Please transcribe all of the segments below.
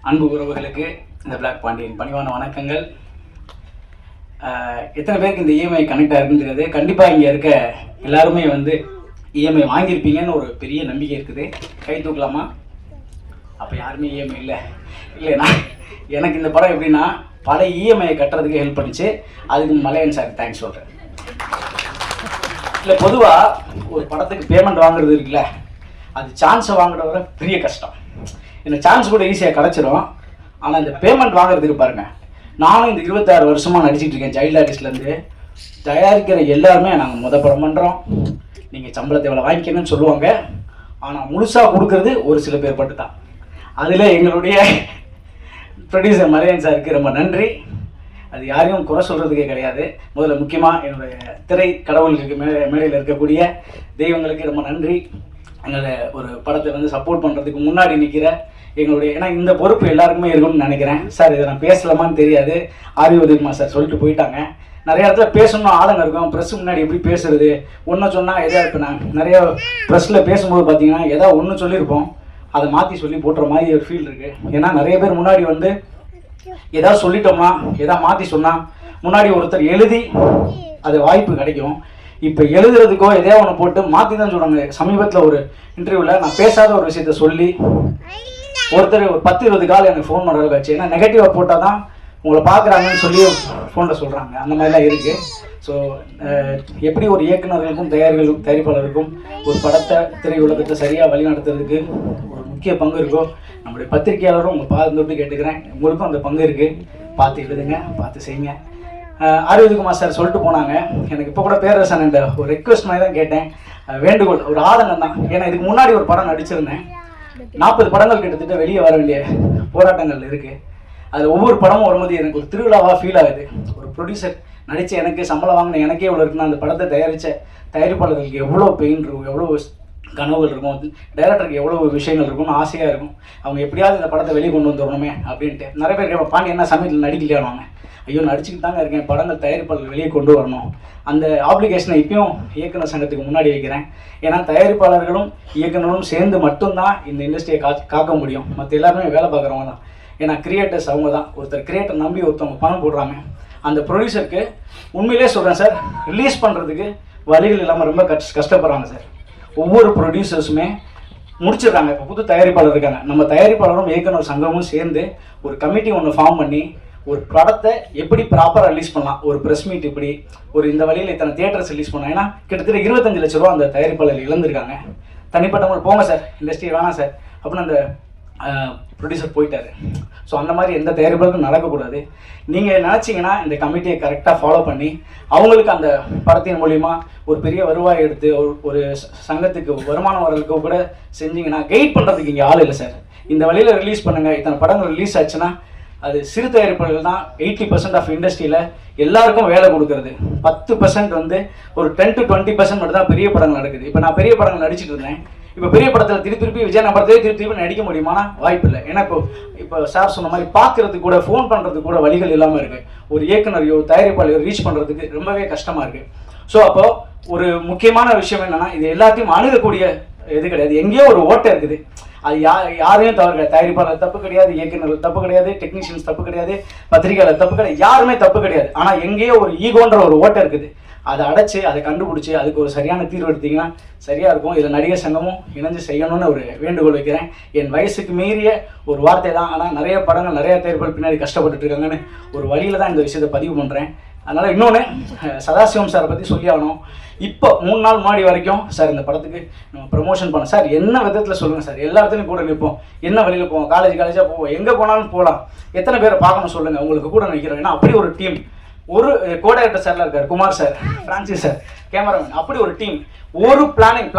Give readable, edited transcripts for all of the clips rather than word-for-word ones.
அன்பு உறவுகளுக்கு இந்த பிளாக் பாண்டியன் பணிவான வணக்கங்கள். எத்தனை பேருக்கு இந்த இஎம்ஐ கனெக்ட் ஆகுதுன்னு தெரியாது. கண்டிப்பாக இங்கே இருக்க எல்லாருமே இஎம்ஐ வாங்கியிருப்பீங்கன்னு ஒரு பெரிய நம்பிக்கை இருக்குது. கை தூக்கலாமா? அப்போ யாருமே இஎம்ஐ இல்லைண்ணா. எனக்கு இந்த படம் எப்படின்னா, பல இஎம்ஐயை கட்டுறதுக்கு ஹெல்ப் பண்ணிச்சு. அதுக்கு மலையன் சார் தேங்க்ஸ் சொல்கிறேன். இல்லை, பொதுவாக ஒரு படத்துக்கு பேமெண்ட் வாங்குறது இருக்குல்ல, அது சான்ஸை வாங்குறத விட பெரிய கஷ்டம். இந்த சான்ஸ் கூட ஈஸியாக கிடச்சிரும். ஆனால் இந்த பேமெண்ட் வாங்குறதுக்கு பாருங்கள், நானும் இந்த 26 வருஷமாக நடிச்சிட்டு இருக்கேன். சைல்டு ஆர்டிஸ்ட்லேருந்து தயாரிக்கிற எல்லாருமே நாங்கள் படம் பண்ணுறோம், நீங்கள் சம்பளத்தை எவ்வளோ வாங்கிக்கணும்னு சொல்லுவாங்க. ஆனால் முழுசாக கொடுக்கறது ஒரு சில பேர் பட்டு தான். அதில் எங்களுடைய ப்ரொடியூசர் மலையன் சாருக்கு ரொம்ப நன்றி. அது யாரையும் குறை சொல்கிறதுக்கே கிடையாது. முதல்ல முக்கியமாக என்னுடைய திரை கடவுளுக்கு மேடையில் இருக்கக்கூடிய தெய்வங்களுக்கு ரொம்ப நன்றி. எங்களை ஒரு படத்தை சப்போர்ட் பண்ணுறதுக்கு முன்னாடி நிற்கிற எங்களுடைய, ஏன்னா இந்த பொறுப்பு எல்லாருக்குமே இருக்கும்னு நினைக்கிறேன். சார் இதை நான் பேசலாமான்னு தெரியாது, ஆர்வி சார் சொல்லிட்டு போயிட்டாங்க. நிறைய இடத்துல பேசணும்னு ஆளுங்க இருக்கும். ப்ரெஸ் முன்னாடி எப்படி பேசுறது, ஒன்று சொன்னால் எதாவது, இப்போ நான் நிறைய ப்ரெஸ்ஸில் பேசும்போது பார்த்தீங்கன்னா எதாவது ஒன்று சொல்லியிருப்போம், அதை மாற்றி சொல்லி போட்டுற மாதிரி ஒரு ஃபீல் இருக்குது. ஏன்னா நிறைய பேர் முன்னாடி எதாவது சொல்லிட்டோம்னா, எதாவது மாற்றி சொன்னால் முன்னாடி ஒருத்தர் எழுதி அது வாய்ப்பு கிடைக்கும். இப்போ எழுதுறதுக்கோ எதையோ ஒன்று போட்டு மாற்றி தான் சொல்கிறாங்க. சமீபத்தில் ஒரு இன்டர்வியூவில் நான் பேசாத ஒரு விஷயத்த சொல்லி ஒருத்தர் ஒரு 10-20 கால் எனக்கு ஃபோன் பண்ணுறது வச்சு, ஏன்னா நெகட்டிவாக போட்டால் தான் உங்களை பார்க்குறாங்கன்னு சொல்லி ஃபோனில் சொல்கிறாங்க. அந்த மாதிரிலாம் இருக்குது. ஸோ எப்படி ஒரு இயக்குநர்களுக்கும் தயாரிப்பாளருக்கும் ஒரு படத்தை திரையுலகத்தை சரியாக வழிநடத்துறதுக்கு ஒரு முக்கிய பங்கு இருக்கோ, நம்முடைய பத்திரிகையாளரும் உங்கள் பாதம் தொட்டு கேட்டுக்கிறேன், உங்களுக்கும் அந்த பங்கு இருக்குது. பார்த்து எழுதுங்க, பார்த்து செய்யுங்க. ஆர்வி சார் சொல்லிட்டு போனாங்க. எனக்கு இப்போ கூட பேரரசன் ஒரு ரெக்வெஸ்ட் மாதிரி தான் கேட்டேன், வேண்டுகோள், ஒரு ஆதங்கம் தான். ஏன்னா இதுக்கு முன்னாடி ஒரு படம் நடிச்சிருந்தேன். 40 படங்கள் கிட்டத்தட்ட வெளியே வர வேண்டிய போராட்டங்கள் இருக்குது. அதில் ஒவ்வொரு படமும் வரும்போது எனக்கு ஒரு திருவிழாவாக ஃபீல் ஆகுது. ஒரு ப்ரொடியூசர் நடித்த எனக்கு சம்பளம் வாங்கின எனக்கே எவ்வளோ இருக்குன்னா, அந்த படத்தை தயாரித்த தயாரிப்பாளர்களுக்கு எவ்வளோ பெயின் இருக்கும், எவ்வளோ கனவுகள் இருக்கும், டைரக்டருக்கு எவ்வளோ விஷயங்கள் இருக்கும்னு ஆசையாக இருக்கும். அவங்க எப்படியாவது இந்த படத்தை வெளியே கொண்டு வந்துடணுமே அப்படின்ட்டு. நிறைய பேர் கேட்போம், பாண்டி என்ன சமயத்தில் நடிக்கலையானுவாங்க. ஐயோ, நடிச்சுக்கிட்டு தாங்க இருக்கேன், படங்கள் தயாரிப்பாளர்கள் வெளியே கொண்டு வரணும். அந்த ஆப்ளிகேஷனை இப்பயும் இயக்குனர் சங்கத்துக்கு முன்னாடி வைக்கிறேன். ஏன்னா தயாரிப்பாளர்களும் இயக்குனரும் சேர்ந்து மட்டும்தான் இந்த இண்டஸ்ட்ரியை காக்க முடியும். மற்ற எல்லாருமே வேலை பார்க்குறவங்க தான். ஏன்னா கிரியேட்டர்ஸ் அவங்க தான். ஒருத்தர் கிரியேட்டர் நம்பி ஒருத்தவங்க பணம் போடுறாங்க. அந்த ப்ரொடியூசருக்கு உண்மையிலே சொல்கிறேன் சார், ரிலீஸ் பண்ணுறதுக்கு வழிகள் இல்லாமல் ரொம்ப கஷ்டப்படுறாங்க சார். ஒவ்வொரு ப்ரொடியூசர்ஸுமே முடிச்சிடுறாங்க. இப்போ புது தயாரிப்பாளர் இருக்காங்க. நம்ம தயாரிப்பாளரும் இயக்குனர் சங்கமும் சேர்ந்து ஒரு கமிட்டி ஒன்று ஃபார்ம் பண்ணி ஒரு படத்தை எப்படி ப்ராப்பராக ரிலீஸ் பண்ணலாம், ஒரு ப்ரெஸ் மீட் இப்படி ஒரு இந்த வழியில் இத்தனை தியேட்டர்ஸ் ரிலீஸ் பண்ணலாம். ஏன்னா கிட்டத்தட்ட 25 லட்ச ரூபா அந்த தயாரிப்பாளர் இழந்திருக்காங்க. தனிப்பட்டவங்க போங்க சார், இண்டஸ்ட்ரி வேணாம் சார் அப்படின்னு அந்த ப்ரொடியூசர் போயிட்டாரு. ஸோ அந்த மாதிரி எந்த தயாரிப்பாளருக்கும் நடக்கக்கூடாது. நீங்கள் நினச்சிங்கன்னா இந்த கமிட்டியை கரெக்டாக ஃபாலோ பண்ணி அவங்களுக்கு அந்த படத்தின் மூலிமா ஒரு பெரிய வருவாய் எடுத்து ஒரு சங்கத்துக்கு வருமானம் வரதுக்கு கூட செஞ்சிங்கன்னா கைட் பண்ணுறதுக்கு இங்கே ஆள் இல்லை சார். இந்த வழியில் ரிலீஸ் பண்ணுங்கள். இத்தனை படங்கள் ரிலீஸ் ஆச்சுன்னா அது சிறு தயாரிப்பாளர்கள் தான் 80% ஆஃப் இண்டஸ்ட்ரியில் எல்லாருக்கும் வேலை கொடுக்குறது. 10% ஒரு 10 to 20% மட்டும் தான் பெரிய படங்கள் நடக்குது. இப்போ நான் பெரிய படங்கள் நடிச்சிட்டு இருந்தேன். இப்போ பெரிய படத்தில் திருப்பி விஜய் படத்தையே திருப்பி நடிக்க முடியுமானா வாய்ப்பு இல்லை. ஏன்னா இப்போ சார் சொன்ன மாதிரி பார்க்கறதுக்கு கூட, ஃபோன் பண்ணுறதுக்கு கூட வழிகள் இல்லாமல் இருக்குது. ஒரு இயக்குனரையோ தயாரிப்பாளையோ ரீச் பண்ணுறதுக்கு ரொம்பவே கஷ்டமாக இருக்குது. ஸோ அப்போது ஒரு முக்கியமான விஷயம் என்னென்னா, இது எல்லாத்தையும் அணுகக்கூடிய இது கிடையாது. எங்கேயோ ஒரு ஓட்டை இருக்குது. அது யாரையும் தவறு கிடையாது. தயாரிப்பாளர் தப்பு கிடையாது, இயக்குநர்கள் தப்பு கிடையாது, டெக்னீஷியன்ஸ் தப்பு கிடையாது, பத்திரிகையாளர் தப்பு கிடையாது, யாருமே தப்பு கிடையாது. ஆனால் எங்கேயோ ஒரு ஈகோன்ற ஒரு ஓட்டை இருக்குது. அதை அடைச்சி அதை கண்டுபிடிச்சி அதுக்கு ஒரு சரியான தீர்வு எடுத்திங்கன்னா சரியாக இருக்கும். இதில் நடிகர் சங்கமும் இணைஞ்சு செய்யணும்னு ஒரு வேண்டுகோள் வைக்கிறேன். என் வயசுக்கு மீறிய ஒரு வார்த்தை தான். ஆனால் நிறைய படங்கள் நிறைய தயாரிப்பாளர் பின்னாடி கஷ்டப்பட்டுட்டு இருக்காங்கன்னு ஒரு வழியில் தான் இந்த விஷயத்தை பதிவு பண்ணுறேன். அதனால் இன்னொன்று, சதாசிவம் சாரை பற்றி சொல்லி ஆகணும். இப்போ 3 நாள் முன்னாடி வரைக்கும் சார் இந்த படத்துக்கு நம்ம ப்ரமோஷன் பண்ண சார், என்ன விதத்தில் சொல்லுங்கள் சார், எல்லா இடத்துலையும் கூட நிற்போம், என்ன வழியில் போவோம், காலேஜாக போவோம், எங்கே போனாலும் போகலாம், எத்தனை பேரை பார்க்கணும் சொல்லுங்கள், உங்களுக்கு கூட நிற்கிறோம். ஏன்னா அப்படி ஒரு டீம். ஒரு கோடைரக்டர் சார்லாம் இருக்கார், Kumar sir, Francis sir, cameraman, அப்படி ஒரு டீம். ஒரு பிளானிங்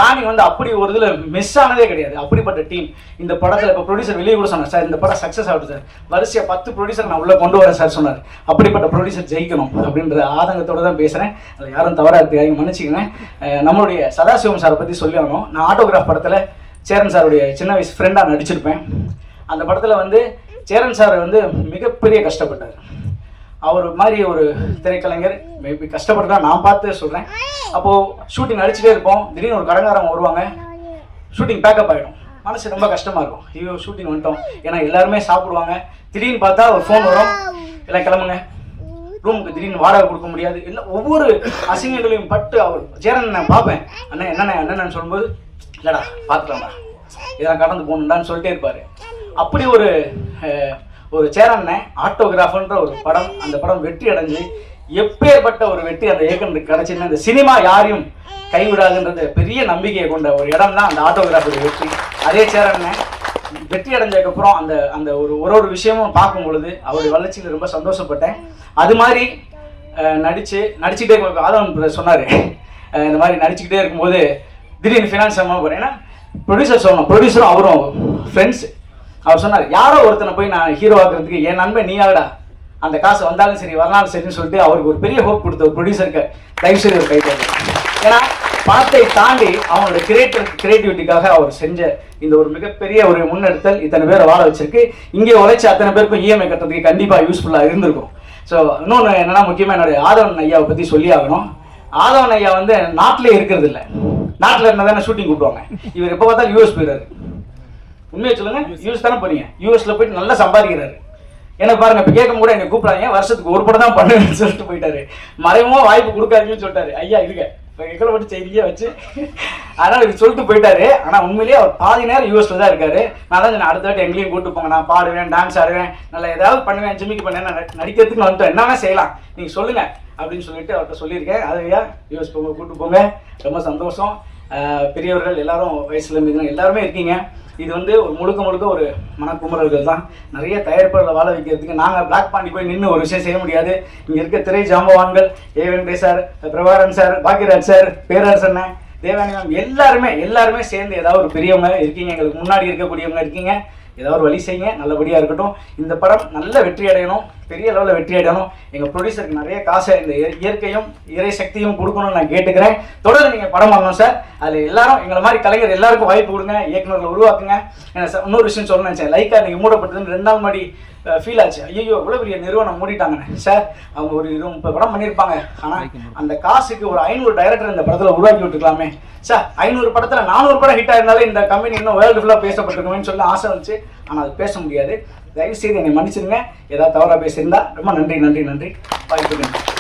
அப்படி ஒரு இதில் மிஸ் ஆனதே கிடையாது. அப்படிப்பட்ட டீம் இந்த படத்தில். இப்போ ப்ரொடியூசர் வெளியே கூட சொன்னார், சார் இந்த படம் சக்ஸஸ் ஆகுது சார், வரிசையாக 10 ப்ரொடியூசர் நான் உள்ளே கொண்டு வரேன் சார் சொன்னார். அப்படிப்பட்ட ப்ரொடியூசர் ஜெயிக்கணும் அப்படின்ற ஆதங்கத்தோடு தான் பேசுகிறேன். அதில் யாரும் தவறாக இருக்காங்க, மன்னிச்சிக்கங்க. நம்மளுடைய சதாசிவம் சாரை பற்றி சொல்லி ஆகணும். நான் ஆட்டோகிராஃப் படத்தில் சேரன் சாருடைய சின்ன வயசு ஃப்ரெண்டாக நடிச்சிருப்பேன். அந்த படத்தில் சேரன் சார் மிகப்பெரிய கஷ்டப்பட்டார். அவர் மாதிரி ஒரு திரைக்கலைஞர் மேபி கஷ்டப்பட்டு தான் நான் பார்த்து சொல்கிறேன். அப்போது ஷூட்டிங் நடிச்சுட்டே இருப்போம். திடீர்னு ஒரு கடங்காரங்க வருவாங்க, ஷூட்டிங் பேக்கப் ஆகிடும். மனசு ரொம்ப கஷ்டமாக இருக்கும். ஐயோ ஷூட்டிங் வந்துட்டோம், ஏன்னா எல்லாருமே சாப்பிடுவாங்க. திடீர்னு பார்த்தா ஒரு ஃபோன் வரும், எல்லாம் கிளம்புங்க ரூமுக்கு. திடீர்னு வாடகை கொடுக்க முடியாது. இல்லை ஒவ்வொரு அசிங்கங்களையும் பட்டு அவர் சேரன் நான் பார்ப்பேன். அண்ணன் என்னென்னு சொல்லும்போது, இல்லைடா பார்த்துக்கலாம்டா, இதெல்லாம் கடந்து போகணுண்டான்னு சொல்லிட்டே இருப்பார். அப்படி ஒரு சேரண்ணன் ஆட்டோகிராஃப்ன்ற ஒரு படம், அந்த படம் வெற்றி அடைஞ்சு எப்பேற்பட்ட ஒரு வெற்றி அந்த இயக்குனருக்கு கிடைச்சுன்னா, இந்த சினிமா யாரையும் கைவிடாதுன்றது பெரிய நம்பிக்கையை கொண்ட ஒரு இடம் தான் அந்த ஆட்டோகிராஃபுடைய வெற்றி. அதே சேரண்ணன் வெற்றி அடைஞ்சதுக்கப்புறம் அந்த ஒரு விஷயமும் பார்க்கும் பொழுது அவருடைய வளர்ச்சியில் ரொம்ப சந்தோஷப்பட்டேன். அது மாதிரி நடிச்சுக்கிட்டே ஆதவன் சொன்னார், இந்த மாதிரி நடிச்சுக்கிட்டே இருக்கும்போது திடீர்னு ஃபினான்ஸ் போகிறேன். ஏன்னா ப்ரொடியூசரும் அவரும் ஃப்ரெண்ட்ஸ். அவர் சொன்னார், யாரோ ஒருத்தனை போய் நான் ஹீரோ ஆக்குறதுக்கு என் நண்பன் நீ ஆகடா, அந்த காசு வந்தாலும் சரி வரலாலும் சரின்னு சொல்லிட்டு அவருக்கு ஒரு பெரிய ஹோப் கொடுத்த ஒரு ப்ரொடியூசருக்கு தயவுசெய்து ஒரு கைத்தேன். ஏன்னா படத்தை தாண்டி அவங்களோட கிரியேட்டிவிட்டிக்காக அவர் செஞ்ச இந்த ஒரு மிகப்பெரிய ஒரு முன்னெடுத்தல் இத்தனை பேரை வாழ வச்சிருக்கு. இங்கே உழைச்சி அத்தனை பேருக்கும் இஎம்ஐ கட்டுறதுக்கு கண்டிப்பாக யூஸ்ஃபுல்லாக இருந்திருக்கும். ஸோ இன்னொன்று என்னன்னா, முக்கியமாக என்னுடைய ஆதவன் ஐயாவை பற்றி சொல்லி ஆகணும். ஆதவன் ஐயா வந்து நாட்டிலே இருக்கிறது இல்லை. நாட்டில் இருந்தால் தானே ஷூட்டிங் கூப்பிடுவாங்க. இவர் எப்போ பார்த்தாலும் யூஎஸ் போயிடுறாரு. உண்மையை சொல்லுங்க, யூஎஸ் தானே போறீங்க, யூஎஸ்ல போயிட்டு நல்லா சம்பாதிக்கிறாரு. எனக்கு பாருங்க, இப்போ கேட்கும் கூட என்னை கூப்பிடாங்க, வருஷத்துக்கு ஒரு படம் தான் பண்ணுவேன்னு சொல்லிட்டு போயிட்டாரு. மறைமுகமா வாய்ப்பு கொடுக்காதீங்கன்னு சொல்லிட்டாரு. ஐயா இருக்க இப்போ எங்களை மட்டும் செய்தியே வச்சு அதனால் இது சொல்லிட்டு போயிட்டாரு. ஆனால் உண்மையிலேயே அவர் பாதி நேரம் யூஎஸ்ல தான் இருக்காரு. நான் தான் சொன்னேன், அடுத்த வாட்டி எங்கேயும் கூப்பிட்டு போங்க, நான் பாடுவேன், டான்ஸ் ஆடுவேன், நல்லா ஏதாவது பண்ணுவேன், ஜிம்மிக்கு பண்ணேன், நடிக்கிறதுக்கு வந்துட்டோம், என்னன்னா செய்யலாம் நீங்கள் சொல்லுங்க அப்படின்னு சொல்லிட்டு அவர்கிட்ட சொல்லியிருக்கேன். அதையா யூஎஸ் போங்க, கூப்பிட்டு போங்க, ரொம்ப சந்தோஷம். பெரியவர்கள் எல்லாரும் வயசுல மீது எல்லாருமே இருக்கீங்க. இது வந்து ஒரு முழுக்க ஒரு மனக்குமுறல்கள் தான். நிறைய தயாரிப்பாளர்களை வாழ வைக்கிறதுக்கு நாங்கள் பிளாக் பாண்டி போய் நின்று ஒரு விஷயம் செய்ய முடியாது. இங்கே இருக்க திரை ஜாம்பவான்கள் A Venkatesh sir, Prabhakaran sir, Bhagyaraj sir, Perarasan, Devani ma'am எல்லாருமே சேர்ந்து ஏதாவது ஒரு பெரியவங்க இருக்கீங்க, எங்களுக்கு முன்னாடி இருக்கக்கூடியவங்க இருக்கீங்க. ஏதாவது ஒரு வழி செய்யுங்க, நல்லபடியாக இருக்கட்டும். இந்த படம் நல்ல வெற்றி அடையணும், பெரிய லெவலில் வெற்றி அடையணும். எங்கள் ப்ரொடியூசருக்கு நிறைய காசை இந்த இயற்கையும் இறை சக்தியும் கொடுக்கணும்னு நான் கேட்டுக்கிறேன். தொடர்ந்து நீங்கள் படம் பண்ணணும் சார். அதில் எல்லாரும் எங்களை மாதிரி கலைஞர் எல்லாருக்கும் வாய்ப்பு கொடுங்க, இயக்குநர்களை உருவாக்குங்க. இன்னொரு விஷயம் சொல்லணும்னு நினச்சேன், லைக்கா நீங்கள் மூடப்பட்டதுன்னு 2 நாள் முன்னாடி ஃபீல் ஆச்சு. ஐயோ இவ்வளோ பெரிய நிறுவனம் மூடிட்டாங்கன்னு. சார் அவங்க ஒரு 30 படம் பண்ணியிருப்பாங்க, ஆனால் அந்த காசுக்கு ஒரு 500 டைரக்டர் இந்த படத்தில் உருவாக்கி விட்டுருக்கலாமே சார். 500 படத்தில் 400 படம் ஹிட் ஆயிருந்தாலும் இந்த கம்பெனி இன்னும் வேர்ல்டு ஃபுல்லாக பேசப்பட்டிருக்குமேன்னு சொல்லி ஆசை வந்துச்சு. ஆனால் அது பேச முடியாது. தயவுசெய்து என்னை மன்னிச்சிருங்க, ஏதாவது தவறாக பேசியிருந்தா. ரொம்ப நன்றி. வாய்ப்புக்கு